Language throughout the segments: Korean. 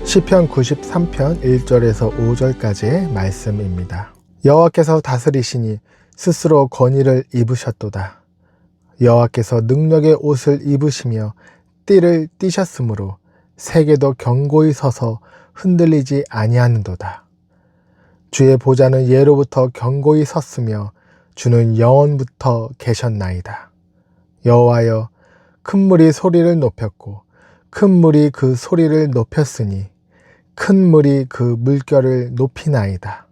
시편 93편 1절에서 5절까지의 말씀입니다. 여호와께서 다스리시니 스스로 권위를 입으셨도다. 여호와께서 능력의 옷을 입으시며 띠를 띠셨으므로 세계도 견고히 서서 흔들리지 아니하는도다. 주의 보좌는 예로부터 견고히 섰으며 주는 영원부터 계셨나이다. 여호와여, 큰 물이 소리를 높였고 큰 물이 그 소리를 높였으니 큰 물이 그 물결을 높이나이다.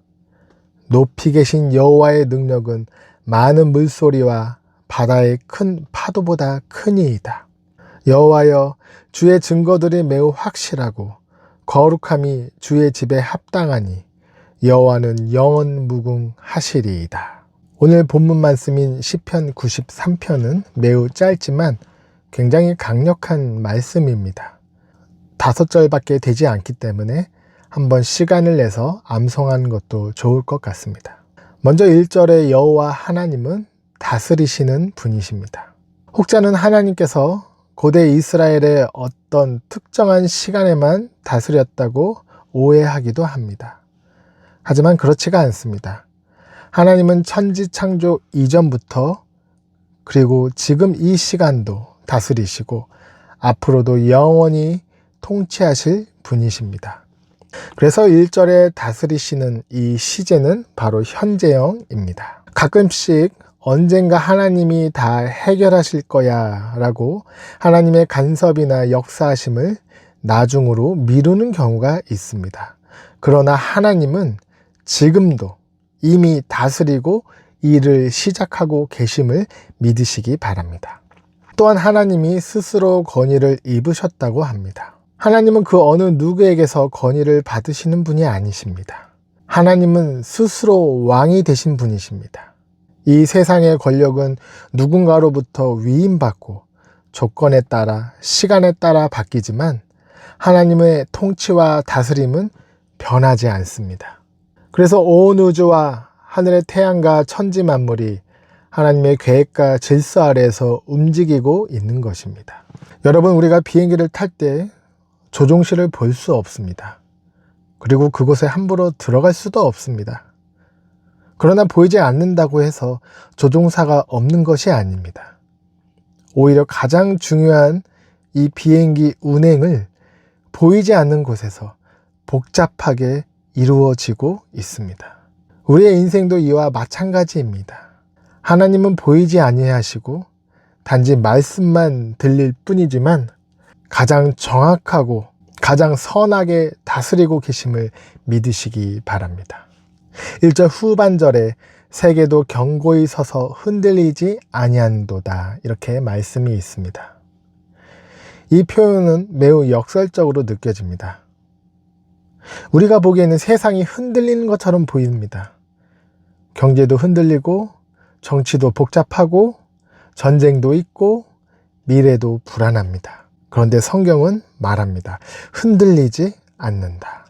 높이 계신 여호와의 능력은 많은 물소리와 바다의 큰 파도보다 크니이다. 여호와여, 주의 증거들이 매우 확실하고 거룩함이 주의 집에 합당하니 여호와는 영원 무궁하시리이다. 오늘 본문 말씀인 시편 93편은 매우 짧지만 굉장히 강력한 말씀입니다. 5절밖에 되지 않기 때문에 한번 시간을 내서 암송하는 것도 좋을 것 같습니다. 먼저 1절의 여호와 하나님은 다스리시는 분이십니다. 혹자는 하나님께서 고대 이스라엘의 어떤 특정한 시간에만 다스렸다고 오해하기도 합니다. 하지만 그렇지가 않습니다. 하나님은 천지 창조 이전부터 그리고 지금 이 시간도 다스리시고 앞으로도 영원히 통치하실 분이십니다. 그래서 1절에 다스리시는 이 시제는 바로 현재형입니다. 가끔씩 언젠가 하나님이 다 해결하실 거야 라고 하나님의 간섭이나 역사하심을 나중으로 미루는 경우가 있습니다. 그러나 하나님은 지금도 이미 다스리고 일을 시작하고 계심을 믿으시기 바랍니다. 또한 하나님이 스스로 권위를 입으셨다고 합니다. 하나님은 그 어느 누구에게서 권위를 받으시는 분이 아니십니다. 하나님은 스스로 왕이 되신 분이십니다. 이 세상의 권력은 누군가로부터 위임받고 조건에 따라 시간에 따라 바뀌지만 하나님의 통치와 다스림은 변하지 않습니다. 그래서 온 우주와 하늘의 태양과 천지 만물이 하나님의 계획과 질서 아래에서 움직이고 있는 것입니다. 여러분, 우리가 비행기를 탈 때 조종실을 볼 수 없습니다. 그리고 그곳에 함부로 들어갈 수도 없습니다. 그러나 보이지 않는다고 해서 조종사가 없는 것이 아닙니다. 오히려 가장 중요한 이 비행기 운행을 보이지 않는 곳에서 복잡하게 이루어지고 있습니다. 우리의 인생도 이와 마찬가지입니다. 하나님은 보이지 아니하시고 단지 말씀만 들릴 뿐이지만 가장 정확하고 가장 선하게 다스리고 계심을 믿으시기 바랍니다. 1절 후반절에 세계도 견고히 서서 흔들리지 아니한도다, 이렇게 말씀이 있습니다. 이 표현은 매우 역설적으로 느껴집니다. 우리가 보기에는 세상이 흔들리는 것처럼 보입니다. 경제도 흔들리고 정치도 복잡하고 전쟁도 있고 미래도 불안합니다. 그런데 성경은 말합니다. 흔들리지 않는다.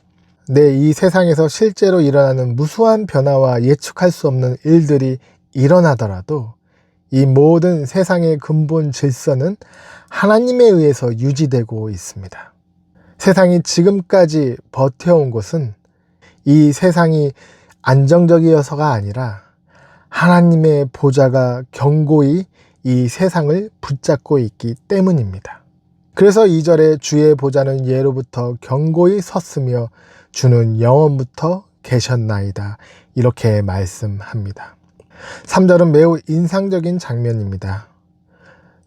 이 세상에서 실제로 일어나는 무수한 변화와 예측할 수 없는 일들이 일어나더라도 이 모든 세상의 근본 질서는 하나님에 의해서 유지되고 있습니다. 세상이 지금까지 버텨온 것은 이 세상이 안정적이어서가 아니라 하나님의 보좌가 견고히 이 세상을 붙잡고 있기 때문입니다. 그래서 2절에 주의 보좌는 예로부터 견고히 섰으며 주는 영원부터 계셨나이다, 이렇게 말씀합니다. 3절은 매우 인상적인 장면입니다.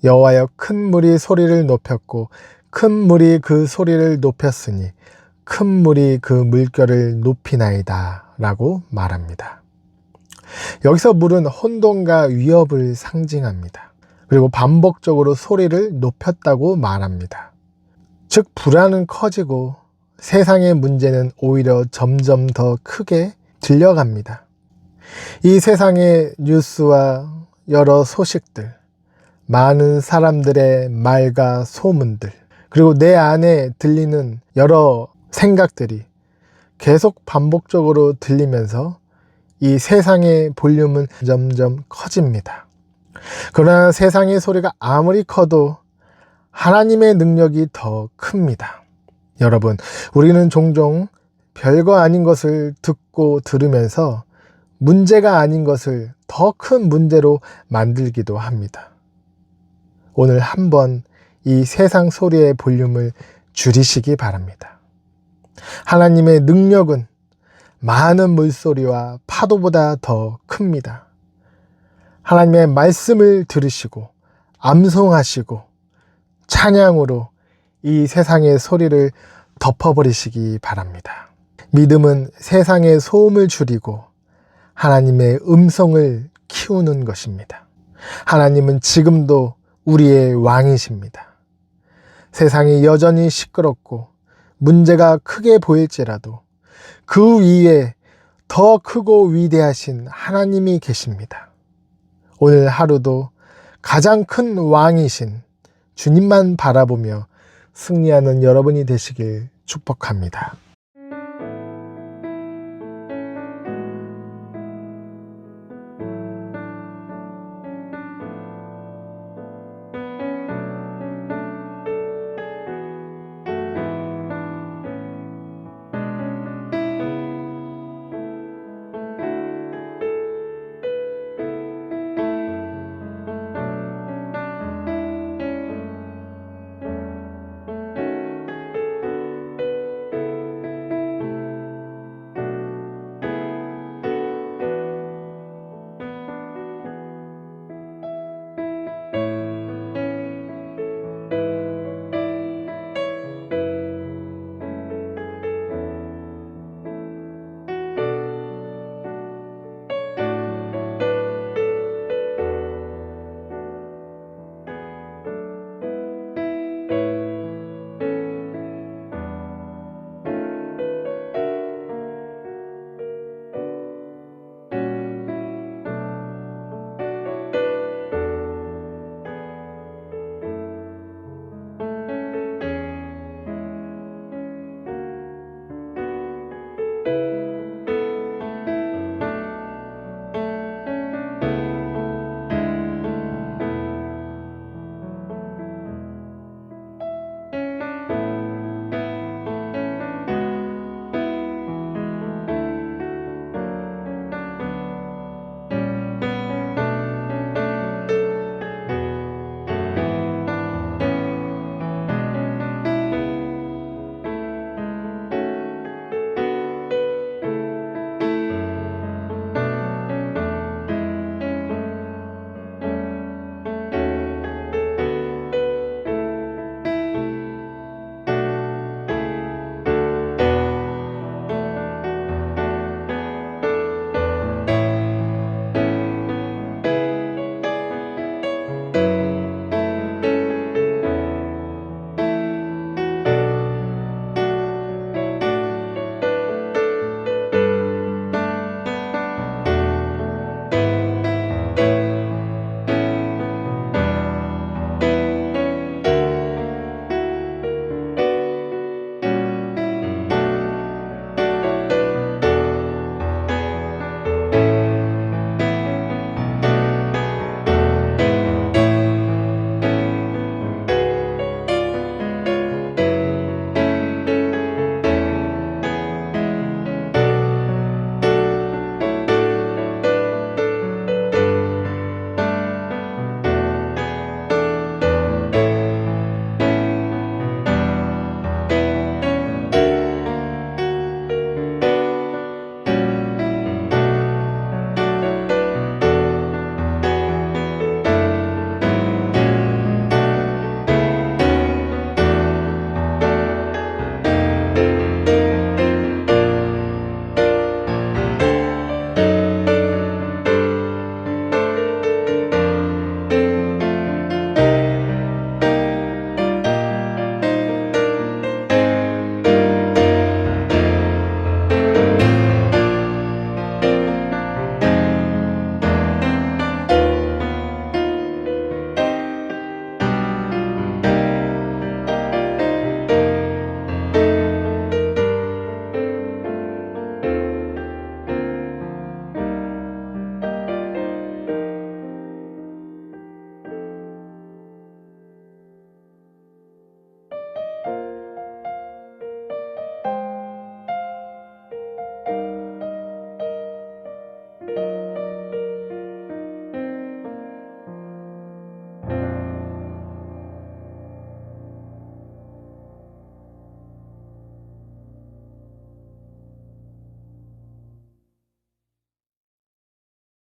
여호와여, 큰 물이 소리를 높였고 큰 물이 그 소리를 높였으니 큰 물이 그 물결을 높이나이다 라고 말합니다. 여기서 물은 혼돈과 위협을 상징합니다. 그리고 반복적으로 소리를 높였다고 말합니다. 즉, 불안은 커지고 세상의 문제는 오히려 점점 더 크게 들려갑니다. 이 세상의 뉴스와 여러 소식들, 많은 사람들의 말과 소문들, 그리고 내 안에 들리는 여러 생각들이 계속 반복적으로 들리면서 이 세상의 볼륨은 점점 커집니다. 그러나 세상의 소리가 아무리 커도 하나님의 능력이 더 큽니다. 여러분, 우리는 종종 별거 아닌 것을 듣고 들으면서 문제가 아닌 것을 더 큰 문제로 만들기도 합니다. 오늘 한번 이 세상 소리의 볼륨을 줄이시기 바랍니다. 하나님의 능력은 많은 물소리와 파도보다 더 큽니다. 하나님의 말씀을 들으시고 암송하시고 찬양으로 이 세상의 소리를 덮어버리시기 바랍니다. 믿음은 세상의 소음을 줄이고 하나님의 음성을 키우는 것입니다. 하나님은 지금도 우리의 왕이십니다. 세상이 여전히 시끄럽고 문제가 크게 보일지라도 그 위에 더 크고 위대하신 하나님이 계십니다. 오늘 하루도 가장 큰 왕이신 주님만 바라보며 승리하는 여러분이 되시길 축복합니다.